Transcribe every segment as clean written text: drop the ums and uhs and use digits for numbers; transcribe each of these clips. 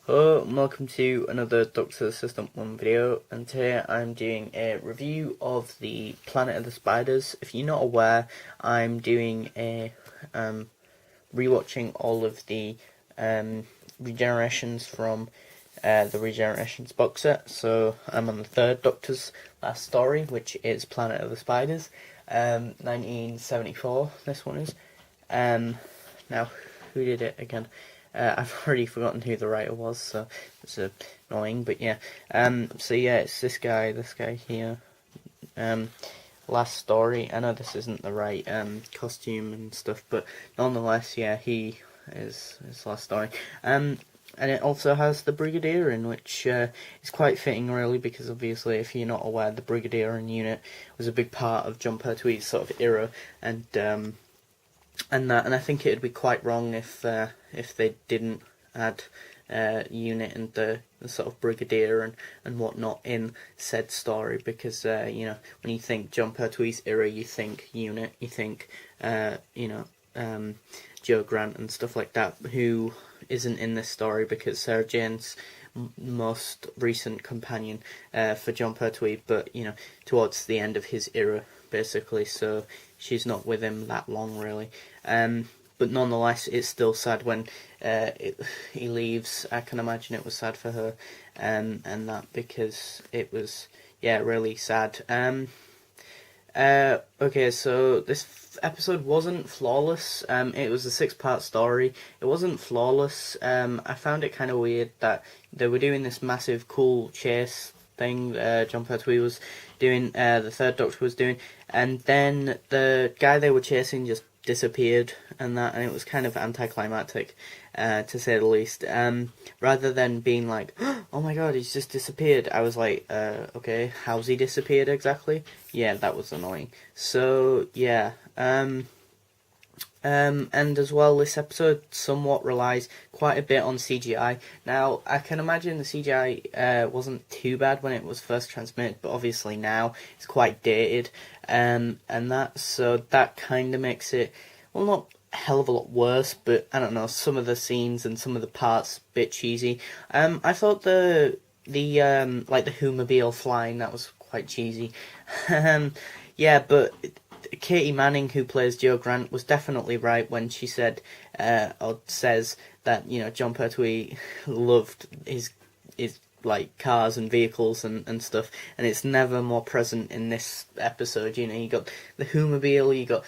Hello and welcome to another Doctor Assistant 1 video, and today I'm doing a review of the Planet of the Spiders. If you're not aware, I'm doing a rewatching all of the regenerations from the Regenerations box set. So I'm on the third Doctor's last story, which is Planet of the Spiders, 1974 this one is. Now, who did it again? I've already forgotten who the writer was, so it's annoying, but yeah. So yeah, it's this guy here. Last story. I know this isn't the right costume and stuff, but nonetheless, yeah, he is his last story. And it also has the Brigadier in, which is quite fitting, really, because obviously, if you're not aware, the Brigadier in unit was a big part of Jon Pertwee's sort of era, and I think it'd be quite wrong if they didn't add unit and the sort of Brigadier and whatnot in said story, because when you think Jon Pertwee's era, you think unit, you think Jo Grant and stuff like that, who isn't in this story because Sarah Jane's most recent companion for Jon Pertwee, but towards the end of his era, basically, so she's not with him that long, really. But nonetheless, it's still sad when he leaves. I can imagine it was sad for her, and that, because it was, really sad. Okay, so this episode wasn't flawless. It was a 6-part story. It wasn't flawless. I found it kind of weird that they were doing this massive cool chase thing Jon Pertwee was doing, the third Doctor was doing, and then the guy they were chasing just disappeared, and it was kind of anticlimactic, to say the least. Rather than being like, oh my god, he's just disappeared, I was like, okay, how's he disappeared exactly? Yeah, that was annoying. So, yeah, and as well, this episode somewhat relies quite a bit on CGI. Now, I can imagine the CGI wasn't too bad when it was first transmitted, but obviously now it's quite dated, so that kind of makes it, well, not a hell of a lot worse, but I don't know, some of the scenes and some of the parts a bit cheesy. I thought the Whomobile flying, that was quite cheesy. Yeah, but Katie Manning, who plays Jo Grant, was definitely right when she said, or says, that Jon Pertwee loved his like cars and vehicles and stuff, and it's never more present in this episode. You got the Whomobile, you got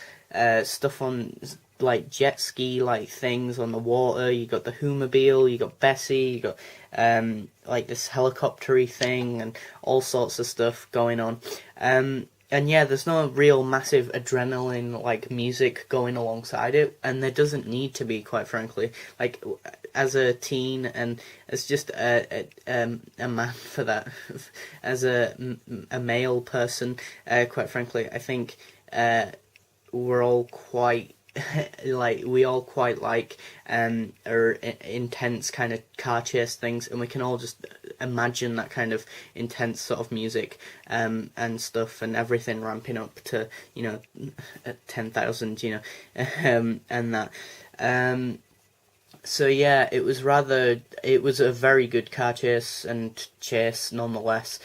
stuff on like jet ski like things on the water, you got the Whomobile, you got Bessie, you got like this helicoptery thing and all sorts of stuff going on. And yeah, there's no real massive adrenaline like music going alongside it, and there doesn't need to be, quite frankly. Like, as a teen and as just a man for that, as a male person, quite frankly, I think we're all quite we all quite like our intense kind of car chase things, and we can all just imagine that kind of intense sort of music and stuff, and everything ramping up to 10,000, and that. So yeah, it was a very good car chase nonetheless,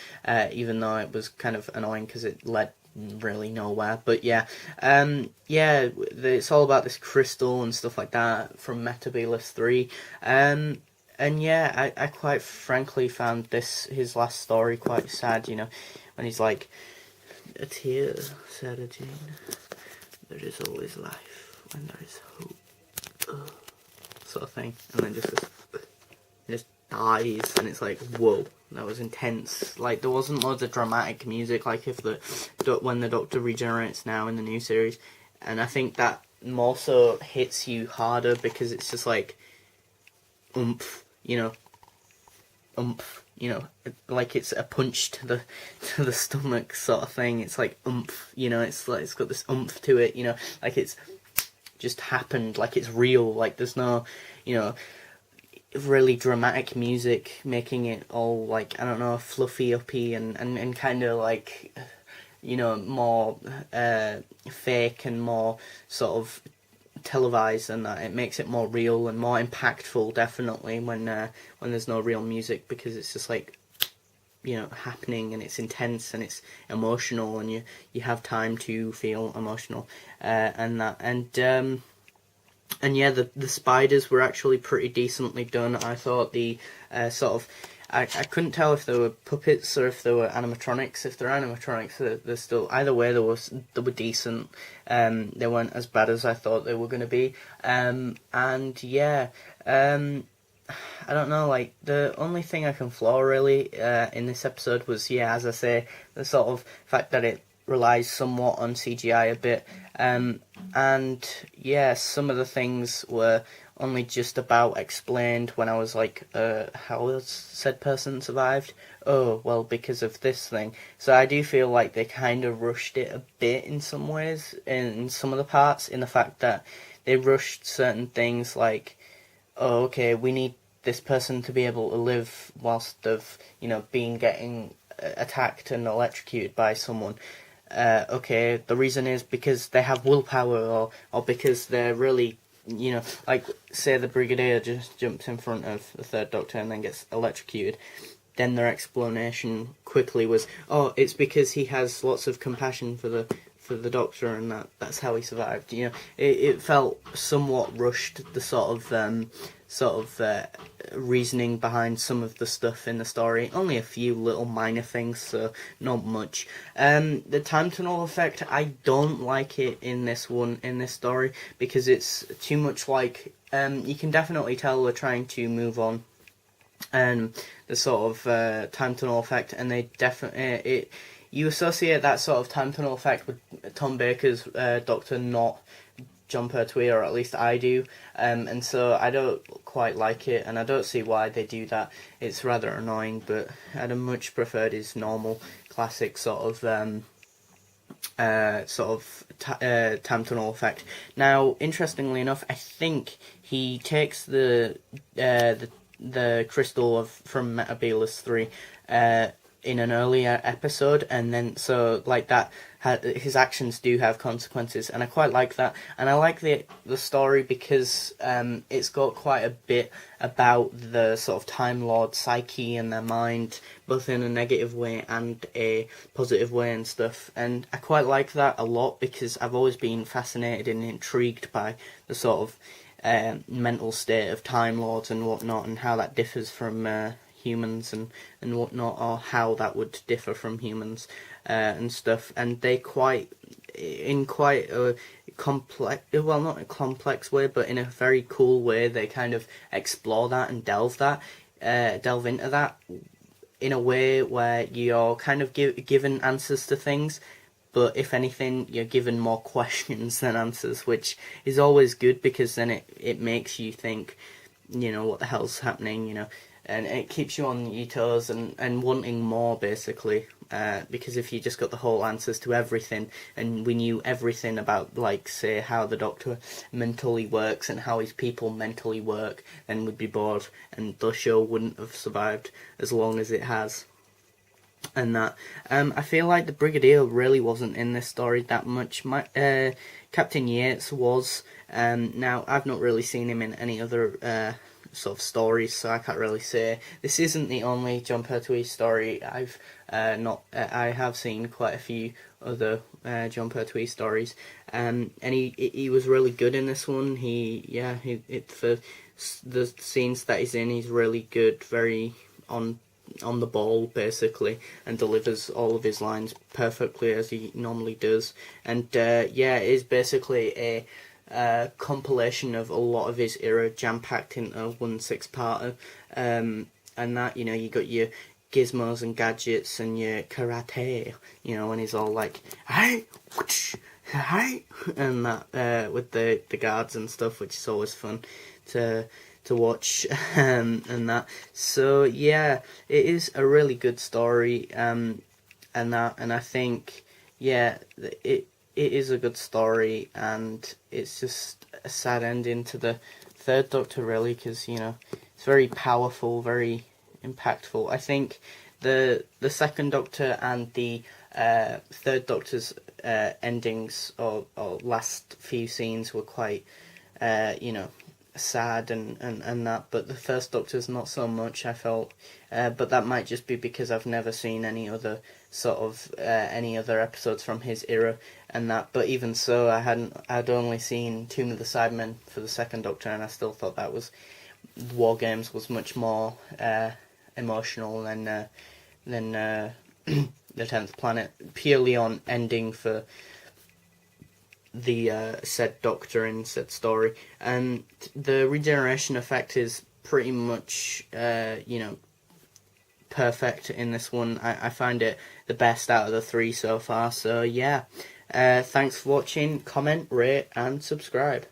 even though it was kind of annoying because it led really nowhere. But yeah, it's all about this crystal and stuff like that from Metebelis 3. And yeah, I quite frankly found his last story quite sad, when he's like, "A tear, Sarah Jane, there is always life when there is hope," sort of thing, and then just dies, and it's like, whoa, that was intense. Like, there wasn't loads of dramatic music like when the Doctor regenerates now in the new series, and I think that more so hits you harder because it's just like oomph, like it's a punch to the stomach sort of thing. It's like oomph, it's got this oomph to it, like it's just happened, like it's real, like there's no really dramatic music making it all like, I don't know, fluffy uppy and kind of like more fake and more sort of televised, and that it makes it more real and more impactful, definitely, when there's no real music, because it's just like, happening, and it's intense and it's emotional, and you have time to feel emotional, and yeah, the spiders were actually pretty decently done. I thought the sort of I couldn't tell if they were puppets or if they were animatronics. If they're animatronics, they're still, either way, they were decent. They weren't as bad as I thought they were going to be. And yeah, I don't know, like, the only thing I can flaw really in this episode was, yeah, as I say, the sort of fact that it relies somewhat on CGI a bit. And yeah, some of the things were only just about explained when I was like, how has said person survived? Oh, well, because of this thing. So I do feel like they kind of rushed it a bit in some ways, in some of the parts, in the fact that they rushed certain things like, oh, okay, we need this person to be able to live whilst they've, getting attacked and electrocuted by someone. Okay, the reason is because they have willpower, or because they're really, like, say the Brigadier just jumps in front of the Third Doctor and then gets electrocuted. Then their explanation quickly was, oh, it's because he has lots of compassion for the Doctor, and that's how he survived. It felt somewhat rushed, the sort of reasoning behind some of the stuff in the story. Only a few little minor things, so not much. The time tunnel effect, I don't like it in this story, because it's too much like, you can definitely tell they're trying to move on, and the sort of time tunnel effect, and they definitely you associate that sort of time tunnel effect with Tom Baker's Doctor, not Jon Pertwee, or at least I do, and so I don't quite like it, and I don't see why they do that. It's rather annoying, but I'd have much preferred his normal, classic sort of time tunnel effect. Now, interestingly enough, I think he takes the crystal from Metebelis 3 in an earlier episode, and then so like that, his actions do have consequences, and I quite like that. And I like the story because it's got quite a bit about the sort of Time Lord psyche and their mind, both in a negative way and a positive way and stuff. And I quite like that a lot, because I've always been fascinated and intrigued by the sort of mental state of Time Lords and whatnot, and how that differs from humans and whatnot, or how that would differ from humans and stuff. And they quite a complex, well, not a complex way, but in a very cool way, they kind of explore that and delve into that in a way where you're kind of given answers to things, but if anything, you're given more questions than answers, which is always good, because then it makes you think, what the hell's happening, and it keeps you on your toes and wanting more, basically, because if you just got the whole answers to everything, and we knew everything about, like, say, how the Doctor mentally works and how his people mentally work, then we'd be bored, and the show wouldn't have survived as long as it has. And that, I feel like the Brigadier really wasn't in this story that much. Captain Yates was. Now, I've not really seen him in any other sort of stories, so I can't really say. This isn't the only Jon Pertwee story I've I have seen quite a few other Jon Pertwee stories, and he was really good in this one. For the scenes that he's in, he's really good, very on the ball, basically, and delivers all of his lines perfectly, as he normally does. And it is basically a compilation of a lot of his era jam-packed into one 6-parter, and that, you got your gizmos and gadgets and your karate, when he's all like, hey, whoosh, hey, and that, with the guards and stuff, which is always fun to watch, and that. So yeah, it is a really good story, and I think, yeah, it is a good story, and it's just a sad ending to the Third Doctor, really, because, it's very powerful, very impactful. I think the Second Doctor and the Third Doctor's endings, or last few scenes, were quite you know, sad and that, but the first Doctor's not so much, I felt. But that might just be because I've never seen any other any other episodes from his era and that. But even so, I'd only seen Tomb of the Cybermen for the second Doctor, and I still thought that was War Games was much more emotional than the 10th Planet, purely on ending for the said Doctor in said story. And the regeneration effect is pretty much perfect in this one. I find it the best out of the three so far. So yeah, thanks for watching. Comment, rate and subscribe.